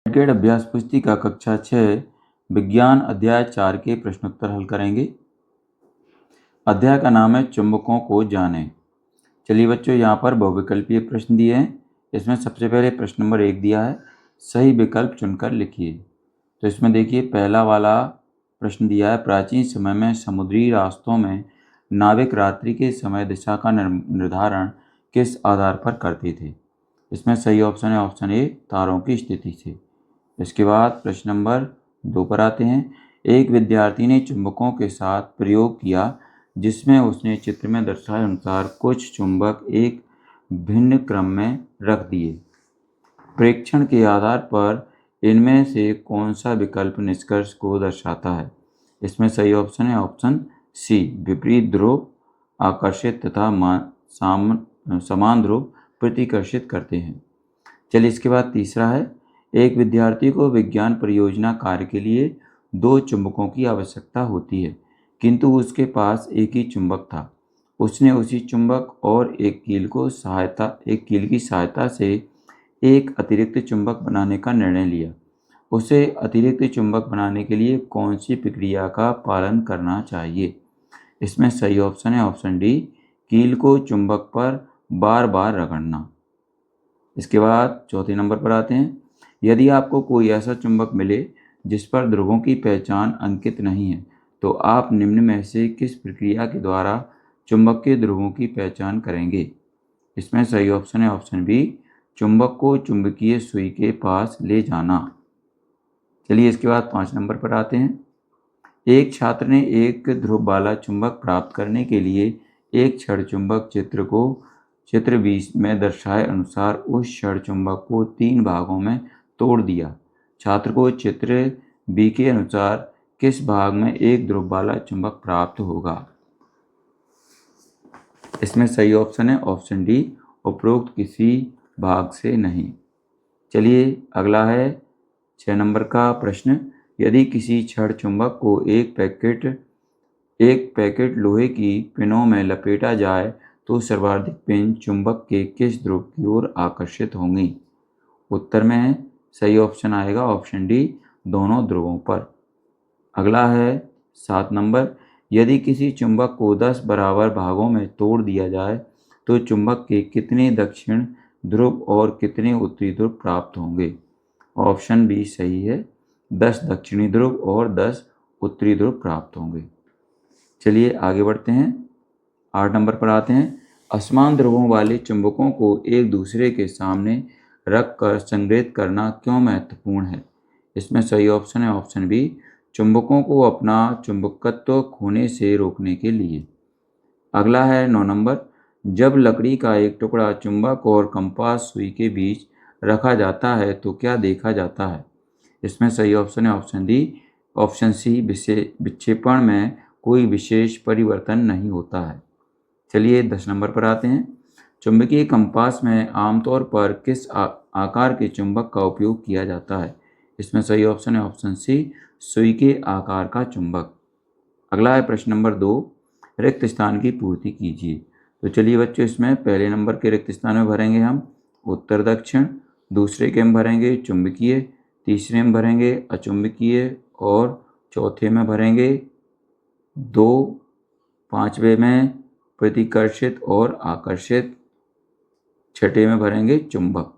Grade अभ्यास पुस्तिका कक्षा 6 विज्ञान अध्याय 4 के प्रश्नोत्तर हल करेंगे। अध्याय का नाम है चुंबकों को जानें। चलिए बच्चों, यहाँ पर बहुविकल्पीय प्रश्न दिए हैं। इसमें सबसे पहले प्रश्न नंबर 1 दिया है, सही विकल्प चुनकर लिखिए। तो इसमें देखिए पहला वाला प्रश्न दिया है, प्राचीन समय में समुद्री रास्तों में नाविक रात्रि के समय दिशा का निर्धारण किस आधार पर करते थे। इसमें सही ऑप्शन है ऑप्शन ए, तारों की स्थिति से। इसके बाद प्रश्न नंबर 2 पर आते हैं। एक विद्यार्थी ने चुंबकों के साथ प्रयोग किया जिसमें उसने चित्र में दर्शाए अनुसार कुछ चुंबक एक भिन्न क्रम में रख दिए। प्रेक्षण के आधार पर इनमें से कौन सा विकल्प निष्कर्ष को दर्शाता है। इसमें सही ऑप्शन है ऑप्शन सी, विपरीत ध्रुव आकर्षित तथा समान ध्रुव प्रतिकर्षित करते हैं। चलिए इसके बाद तीसरा है, एक विद्यार्थी को विज्ञान परियोजना कार्य के लिए 2 चुंबकों की आवश्यकता होती है, किंतु उसके पास एक ही चुंबक था। उसने उसी चुंबक और एक कील की सहायता से एक अतिरिक्त चुंबक बनाने का निर्णय लिया। उसे अतिरिक्त चुंबक बनाने के लिए कौन सी प्रक्रिया का पालन करना चाहिए। इसमें सही ऑप्शन है ऑप्शन डी, कील को चुंबक पर बार बार रगड़ना। इसके बाद चौथे नंबर पर आते हैं, यदि आपको कोई ऐसा चुंबक मिले जिस पर ध्रुवों की पहचान अंकित नहीं है, तो आप निम्न में से किस प्रक्रिया के द्वारा चुंबक के ध्रुवों की पहचान करेंगे। इसमें सही ऑप्शन है ऑप्शन बी, चुंबक को चुंबकीय सुई के पास ले जाना। चलिए इसके बाद 5 नंबर पर आते हैं। एक छात्र ने एक ध्रुव वाला चुंबक प्राप्त करने के लिए एक छड़ चुंबक चित्र 20 में दर्शाए अनुसार उस छड़ चुंबक को 3 भागों में तोड़ दिया। छात्र को चित्र बी के अनुसार किस भाग में एक ध्रुव वाला चुंबक प्राप्त होगा। इसमें सही ऑप्शन है ऑप्शन डी, उपरोक्त किसी भाग से नहीं। चलिए अगला है 6 नंबर का प्रश्न, यदि किसी छड़ चुंबक को एक पैकेट लोहे की पिनों में लपेटा जाए तो सर्वाधिक पिन चुंबक के किस ध्रुव की ओर आकर्षित होंगी। उत्तर में सही ऑप्शन आएगा ऑप्शन डी, दोनों ध्रुवों पर। अगला है 7 नंबर, यदि किसी चुंबक को 10 बराबर भागों में तोड़ दिया जाए तो चुंबक के कितने दक्षिण ध्रुव और कितने उत्तरी ध्रुव प्राप्त होंगे। ऑप्शन बी सही है, 10 दक्षिणी ध्रुव और 10 उत्तरी ध्रुव प्राप्त होंगे। चलिए आगे बढ़ते हैं, 8 नंबर पर आते हैं। असमान ध्रुवों वाले चुंबकों को एक दूसरे के सामने रखकर संग्रहित करना क्यों महत्वपूर्ण है। इसमें सही ऑप्शन है ऑप्शन बी, चुंबकों को अपना चुंबकत्व खोने से रोकने के लिए। अगला है 9 नंबर, जब लकड़ी का एक टुकड़ा चुंबक और कंपास सुई के बीच रखा जाता है तो क्या देखा जाता है। इसमें सही ऑप्शन है ऑप्शन डी, ऑप्शन सी, विक्षेपण में कोई विशेष परिवर्तन नहीं होता है। चलिए 10 नंबर पर आते हैं। चुंबकीय कंपास में आमतौर पर किस आकार के चुंबक का उपयोग किया जाता है। इसमें सही ऑप्शन है ऑप्शन सी, सुई के आकार का चुंबक। अगला है प्रश्न नंबर 2, रिक्त स्थान की पूर्ति कीजिए। तो चलिए बच्चों, इसमें पहले नंबर के रिक्त स्थान में भरेंगे हम उत्तर दक्षिण, दूसरे के हम भरेंगे चुंबकीय, तीसरे में भरेंगे अचुंबकीय और चौथे में भरेंगे 2, पांचवें में प्रतिकर्षित और आकर्षित, छठे में भरेंगे चुंबक।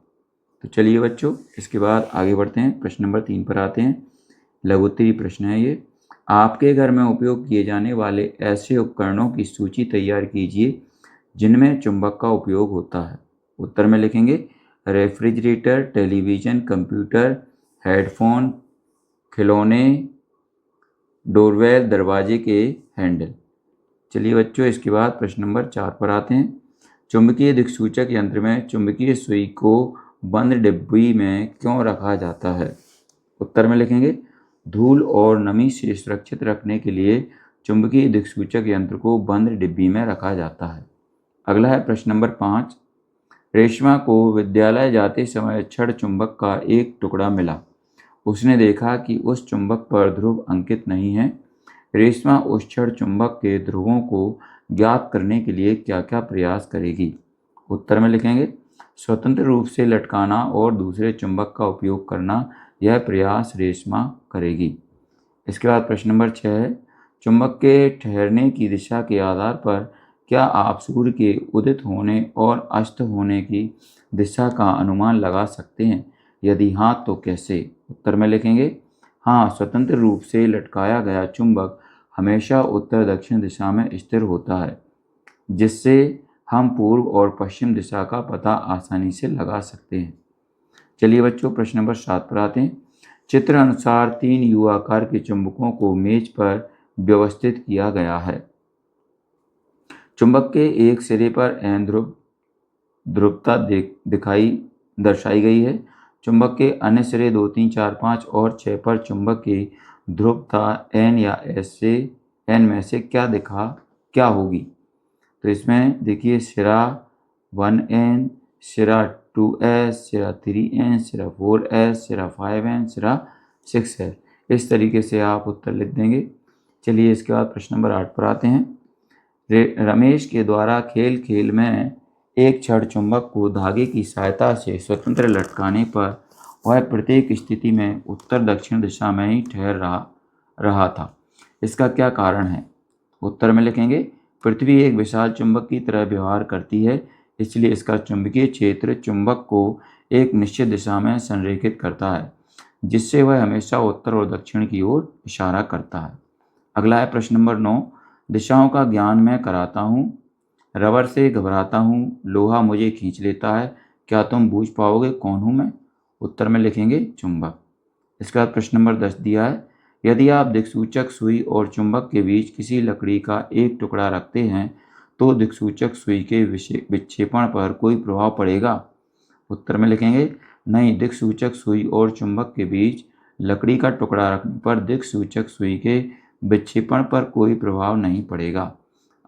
तो चलिए बच्चों, इसके बाद आगे बढ़ते हैं, प्रश्न नंबर 3 पर आते हैं। लघुत्तरीय प्रश्न है ये, आपके घर में उपयोग किए जाने वाले ऐसे उपकरणों की सूची तैयार कीजिए जिनमें चुंबक का उपयोग होता है। उत्तर में लिखेंगे रेफ्रिजरेटर, टेलीविज़न, कंप्यूटर, हेडफोन, खिलौने, डोरबेल, दरवाजे के हैंडल। चलिए बच्चों, इसके बाद प्रश्न नंबर 4 पर आते हैं। चुंबकीय दिक्सूचक यंत्र में चुंबकीय सुई को बंद डिब्बी में क्यों रखा जाता है। उत्तर में लिखेंगे धूल और नमी से सुरक्षित रखने के लिए चुंबकीय दिक्सूचक यंत्र को बंद डिब्बी में रखा जाता है। अगला है प्रश्न नंबर 5, रेशमा को विद्यालय जाते समय छड़ चुंबक का एक टुकड़ा मिला। उसने देखा कि उस चुंबक पर ध्रुव अंकित नहीं है। रेशमा उस छड़ चुंबक के ध्रुवों को ज्ञात करने के लिए क्या क्या प्रयास करेगी। उत्तर में लिखेंगे स्वतंत्र रूप से लटकाना और दूसरे चुंबक का उपयोग करना, यह प्रयास रेशमा करेगी। इसके बाद प्रश्न नंबर 6 है, चुंबक के ठहरने की दिशा के आधार पर क्या आप सूर्य के उदित होने और अस्त होने की दिशा का अनुमान लगा सकते हैं? यदि हाँ तो कैसे? उत्तर में लिखेंगे हाँ, स्वतंत्र रूप से लटकाया गया चुंबक हमेशा उत्तर दक्षिण दिशा में स्थिर होता है, जिससे हम पूर्व और पश्चिम दिशा का पता आसानी से लगा सकते हैं। चलिए बच्चों, प्रश्न नंबर 7 पर आते हैं। चित्र अनुसार 3 यू आकार के चुंबकों को मेज पर व्यवस्थित किया गया है। चुंबक के एक सिरे पर एन ध्रुवता दर्शाई गई है। चुंबक के अन्य सिरे 2, 3, 4, 5 और 6 पर चुंबक की ध्रुवता एन या एन में से क्या होगी? तो इसमें देखिए, सिरा 1n, सिरा 2s, सिरा 3n, सिरा 4s, सिरा 5n, सिरा 6s। इस तरीके से आप उत्तर लिख देंगे। चलिए इसके बाद प्रश्न नंबर 8 पर आते हैं। रमेश के द्वारा खेल खेल में एक छड़ चुंबक को धागे की सहायता से स्वतंत्र लटकाने पर वह प्रत्येक स्थिति में उत्तर दक्षिण दिशा में ही ठहर रहा था। इसका क्या कारण है? उत्तर में लिखेंगे पृथ्वी एक विशाल चुंबक की तरह व्यवहार करती है, इसलिए इसका चुंबकीय क्षेत्र चुंबक को एक निश्चित दिशा में संरेखित करता है, जिससे वह हमेशा उत्तर और दक्षिण की ओर इशारा करता है। अगला है प्रश्न नंबर 9। दिशाओं का ज्ञान मैं कराता हूँ, रबर से घबराता हूँ, लोहा मुझे खींच लेता है, क्या तुम बूझ पाओगे कौन हूँ मैं? उत्तर में लिखेंगे चुंबक। इसके बाद प्रश्न नंबर 10 दिया है, यदि आप दिक्सूचक सुई और चुंबक के बीच किसी लकड़ी का एक टुकड़ा रखते हैं तो दिक्सूचक सुई के विक्षेपण पर कोई प्रभाव पड़ेगा? उत्तर में लिखेंगे नहीं, दिक्सूचक सुई और चुंबक के बीच लकड़ी का टुकड़ा रखने पर दिक्सूचक सुई के विक्षेपण पर कोई प्रभाव नहीं पड़ेगा।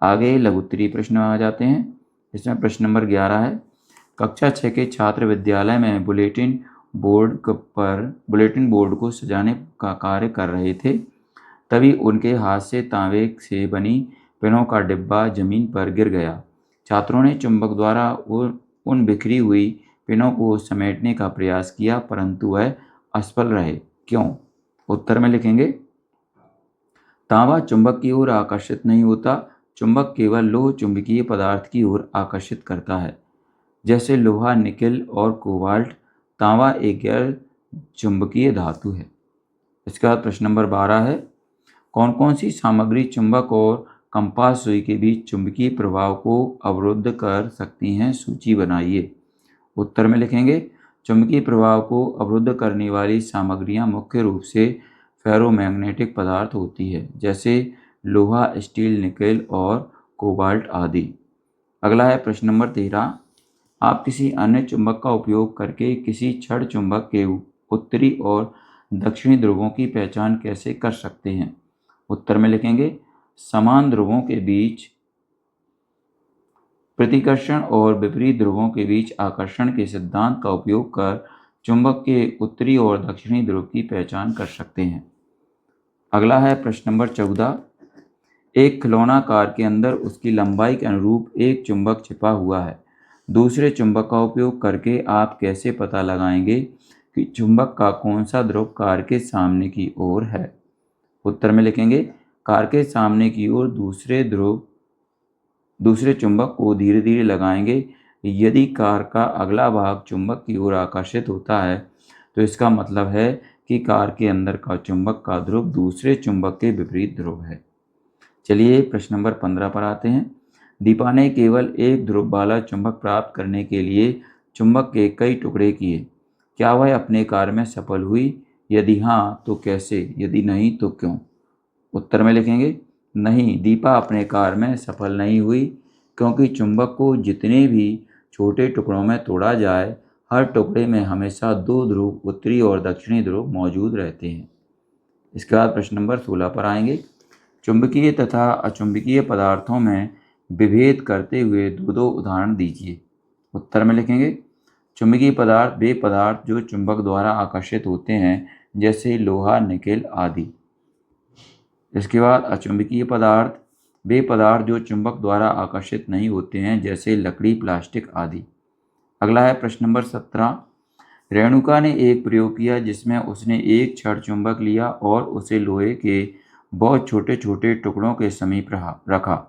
आगे लघुत्तरीय प्रश्न आ जाते हैं। इसमें प्रश्न नंबर 11 है, कक्षा 6 के छात्र विद्यालय में बुलेटिन बोर्ड को सजाने का कार्य कर रहे थे। तभी उनके हाथ से तांबे से बनी पिनों का डिब्बा जमीन पर गिर गया। छात्रों ने चुंबक द्वारा उन बिखरी हुई पिनों को समेटने का प्रयास किया, परंतु वह असफल रहे। क्यों? उत्तर में लिखेंगे तांबा चुंबक की ओर आकर्षित नहीं होता, चुंबक केवल लोह चुंबकीय पदार्थ की ओर आकर्षित करता है, जैसे लोहा, निकेल और कोबाल्ट। तांबा एक गैर चुंबकीय धातु है। इसके बाद प्रश्न नंबर 12 है, कौन कौन सी सामग्री चुंबक और कंपास सुई के बीच चुंबकीय प्रभाव को अवरुद्ध कर सकती हैं? सूची बनाइए। उत्तर में लिखेंगे चुंबकीय प्रभाव को अवरुद्ध करने वाली सामग्रियां मुख्य रूप से फेरोमैग्नेटिक पदार्थ होती है, जैसे लोहा, स्टील, निकेल और कोबाल्ट आदि। अगला है प्रश्न नंबर 13, आप किसी अन्य चुंबक का उपयोग करके किसी छड़ चुंबक के उत्तरी और दक्षिणी ध्रुवों की पहचान कैसे कर सकते हैं? उत्तर में लिखेंगे समान ध्रुवों के बीच प्रतिकर्षण और विपरीत ध्रुवों के बीच आकर्षण के सिद्धांत का उपयोग कर चुंबक के उत्तरी और दक्षिणी ध्रुव की पहचान कर सकते हैं। अगला है प्रश्न नंबर 14, एक खिलौना कार के अंदर उसकी लंबाई के अनुरूप एक चुंबक छिपा हुआ है। दूसरे चुंबक का उपयोग करके आप कैसे पता लगाएंगे कि चुंबक का कौन सा ध्रुव कार के सामने की ओर है? उत्तर में लिखेंगे कार के सामने की ओर दूसरे चुंबक को धीरे धीरे लगाएंगे। यदि कार का अगला भाग चुंबक की ओर आकर्षित होता है तो इसका मतलब है कि कार के अंदर का चुंबक का ध्रुव दूसरे चुंबक के विपरीत ध्रुव है। चलिए प्रश्न नंबर 15 पर आते हैं। दीपा ने केवल एक ध्रुव वाला चुंबक प्राप्त करने के लिए चुंबक के कई टुकड़े किए। क्या वह अपने कार्य में सफल हुई? यदि हाँ तो कैसे? यदि नहीं तो क्यों? उत्तर में लिखेंगे नहीं, दीपा अपने कार्य में सफल नहीं हुई, क्योंकि चुंबक को जितने भी छोटे टुकड़ों में तोड़ा जाए, हर टुकड़े में हमेशा 2 ध्रुव, उत्तरी और दक्षिणी ध्रुव मौजूद रहते हैं। इसके बाद प्रश्न नंबर 16 पर आएंगे। चुंबकीय तथा अचुंबकीय पदार्थों में विभेद करते हुए 2 उदाहरण दीजिए। उत्तर में लिखेंगे चुंबकीय पदार्थ वे पदार्थ जो चुंबक द्वारा आकर्षित होते हैं, जैसे लोहा, निकेल आदि। इसके बाद अचुंबकीय पदार्थ वे पदार्थ जो चुंबक द्वारा आकर्षित नहीं होते हैं, जैसे लकड़ी, प्लास्टिक आदि। अगला है प्रश्न नंबर 17। रेणुका ने एक प्रयोग किया जिसमें उसने एक छड़ चुंबक लिया और उसे लोहे के बहुत छोटे छोटे टुकड़ों के समीप रखा।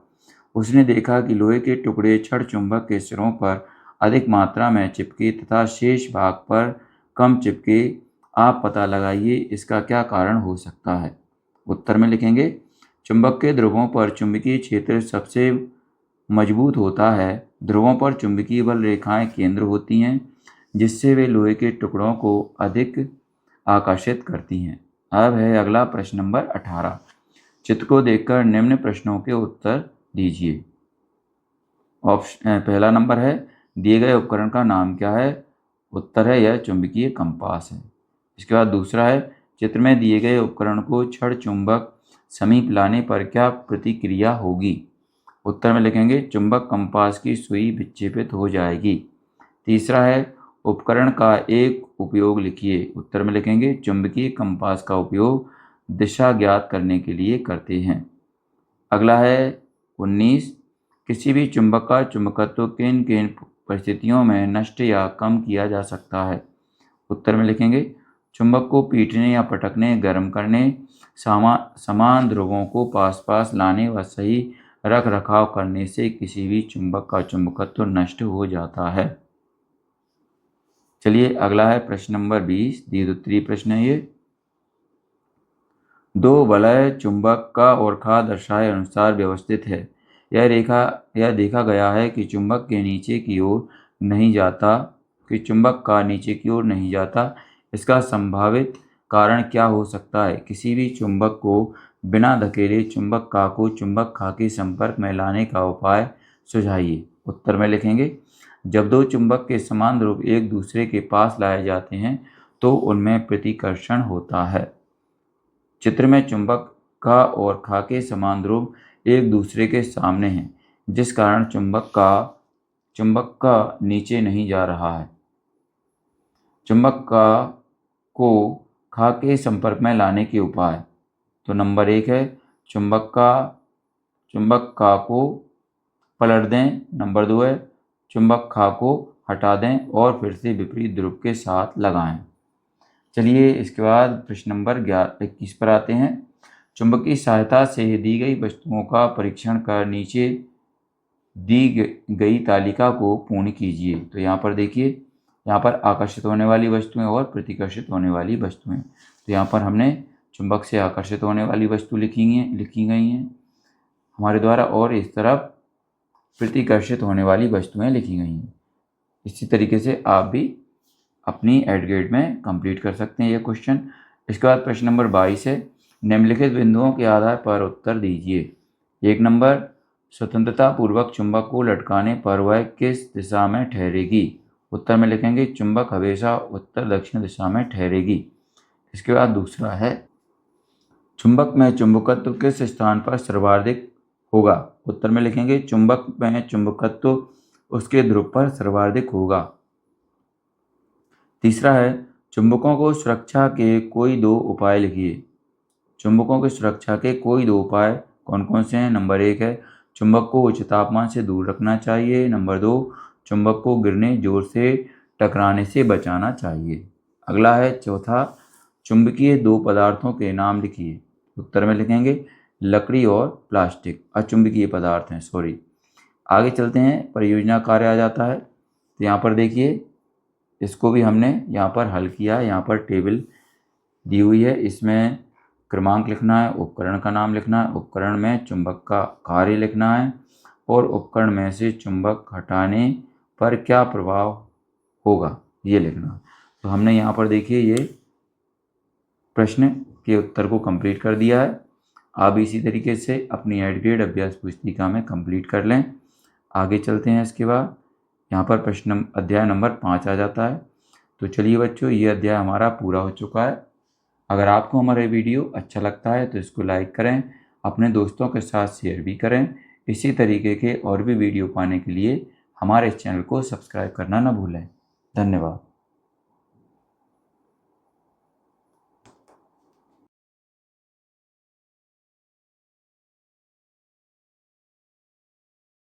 उसने देखा कि लोहे के टुकड़े छड़ चुंबक के सिरों पर अधिक मात्रा में चिपके तथा शेष भाग पर कम चिपके। आप पता लगाइए इसका क्या कारण हो सकता है। उत्तर में लिखेंगे, चुंबक के ध्रुवों पर चुंबकीय क्षेत्र सबसे मजबूत होता है। ध्रुवों पर चुंबकीय बल रेखाएं केंद्र होती हैं जिससे वे लोहे के टुकड़ों को अधिक आकर्षित करती हैं। अब है अगला प्रश्न नंबर 18। चित्र को देखकर निम्न प्रश्नों के उत्तर दीजिए। पहला नंबर है, दिए गए उपकरण का नाम क्या है। उत्तर है यह चुंबकीय कंपास है। इसके बाद दूसरा है, चित्र में दिए गए उपकरण को छड़ चुंबक समीप लाने पर क्या प्रतिक्रिया होगी। उत्तर में लिखेंगे, चुंबक कंपास की सुई विक्षेपित हो जाएगी। तीसरा है, उपकरण का एक उपयोग लिखिए। उत्तर में लिखेंगे, चुंबकीय कंपास का उपयोग दिशा ज्ञात करने के लिए करते हैं। अगला है 19, किसी भी चुंबक का चुंबकत्व किन किन परिस्थितियों में नष्ट या कम किया जा सकता है। उत्तर में लिखेंगे, चुंबक को पीटने या पटकने, गर्म करने, समान ध्रुवों को पास पास लाने व सही रख रखाव करने से किसी भी चुंबक का चुंबकत्व नष्ट हो जाता है। चलिए अगला है प्रश्न नंबर 20, द्विसूत्री प्रश्न है ये। दो वलय चुंबक का ओरखा दर्शाए अनुसार व्यवस्थित है। यह देखा गया है कि चुंबक के नीचे की ओर नहीं जाता चुंबक का नीचे की ओर नहीं जाता। इसका संभावित कारण क्या हो सकता है। किसी भी चुंबक को बिना धकेले चुंबक का को चुंबक खा के संपर्क में लाने का उपाय सुझाइए। उत्तर में लिखेंगे, जब दो चुंबक के समान ध्रुव एक दूसरे के पास लाए जाते हैं तो उनमें प्रतिकर्षण होता है। चित्र में चुंबक का और खा के समान ध्रुव एक दूसरे के सामने हैं जिस कारण चुंबक का नीचे नहीं जा रहा है। चुंबक को खा के संपर्क में लाने के उपाय, तो नंबर 1 है, चुंबक का को पलट दें। नंबर 2 है, चुंबक खा को हटा दें और फिर से विपरीत ध्रुव के साथ लगाएं। चलिए इसके बाद प्रश्न नंबर 21 पर आते हैं। चुंबक की सहायता से दी गई वस्तुओं का परीक्षण कर नीचे दी गई तालिका को पूर्ण कीजिए। तो यहाँ पर देखिए, यहाँ पर आकर्षित होने वाली वस्तुएं और प्रतिकर्षित होने वाली वस्तुएं। तो यहाँ पर हमने चुंबक से आकर्षित होने वाली वस्तु लिखी गई हैं हमारे द्वारा, और इस तरफ प्रतिकर्षित होने वाली वस्तुएं लिखी गई हैं। इसी तरीके से आप भी अपनी एड ग्रेड में कंप्लीट कर सकते हैं ये क्वेश्चन। इसके बाद प्रश्न नंबर 22 है, निम्नलिखित बिंदुओं के आधार पर उत्तर दीजिए। 1 नंबर, स्वतंत्रता पूर्वक चुंबक को लटकाने पर वह किस दिशा में ठहरेगी। उत्तर में लिखेंगे, चुंबक हमेशा उत्तर दक्षिण दिशा में ठहरेगी। इसके बाद दूसरा है, चुंबक में चुंबकत्व किस स्थान पर सर्वाधिक होगा। उत्तर में लिखेंगे, चुंबक में चुंबकत्व उसके ध्रुव पर सर्वाधिक होगा। तीसरा है, चुंबकों को सुरक्षा के कोई 2 उपाय लिखिए। चुंबकों की सुरक्षा के कोई 2 उपाय कौन कौन से हैं। नंबर 1 है, चुंबक को उच्च तापमान से दूर रखना चाहिए। नंबर 2, चुंबक को गिरने, जोर से टकराने से बचाना चाहिए। अगला है चौथा, चुंबकीय 2 पदार्थों के नाम लिखिए। उत्तर में लिखेंगे, लकड़ी और प्लास्टिक अचुंबकीय पदार्थ हैं, सॉरी। आगे चलते हैं, परियोजना कार्य आ जाता है। तो यहाँ पर देखिए, इसको भी हमने यहाँ पर हल किया है। यहाँ पर टेबल दी हुई है, इसमें क्रमांक लिखना है, उपकरण का नाम लिखना है, उपकरण में चुंबक का कार्य लिखना है और उपकरण में से चुंबक हटाने पर क्या प्रभाव होगा ये लिखना। तो हमने यहाँ पर देखिए ये प्रश्न के उत्तर को कंप्लीट कर दिया है। आप इसी तरीके से अपनी एड ग्रेड अभ्यास पुस्तिका में कंप्लीट कर लें। आगे चलते हैं। इसके बाद यहाँ पर प्रश्न अध्याय नंबर 5 आ जाता है। तो चलिए बच्चों, ये अध्याय हमारा पूरा हो चुका है। अगर आपको हमारा वीडियो अच्छा लगता है तो इसको लाइक करें, अपने दोस्तों के साथ शेयर भी करें। इसी तरीके के और भी वीडियो पाने के लिए हमारे चैनल को सब्सक्राइब करना न भूलें। धन्यवाद।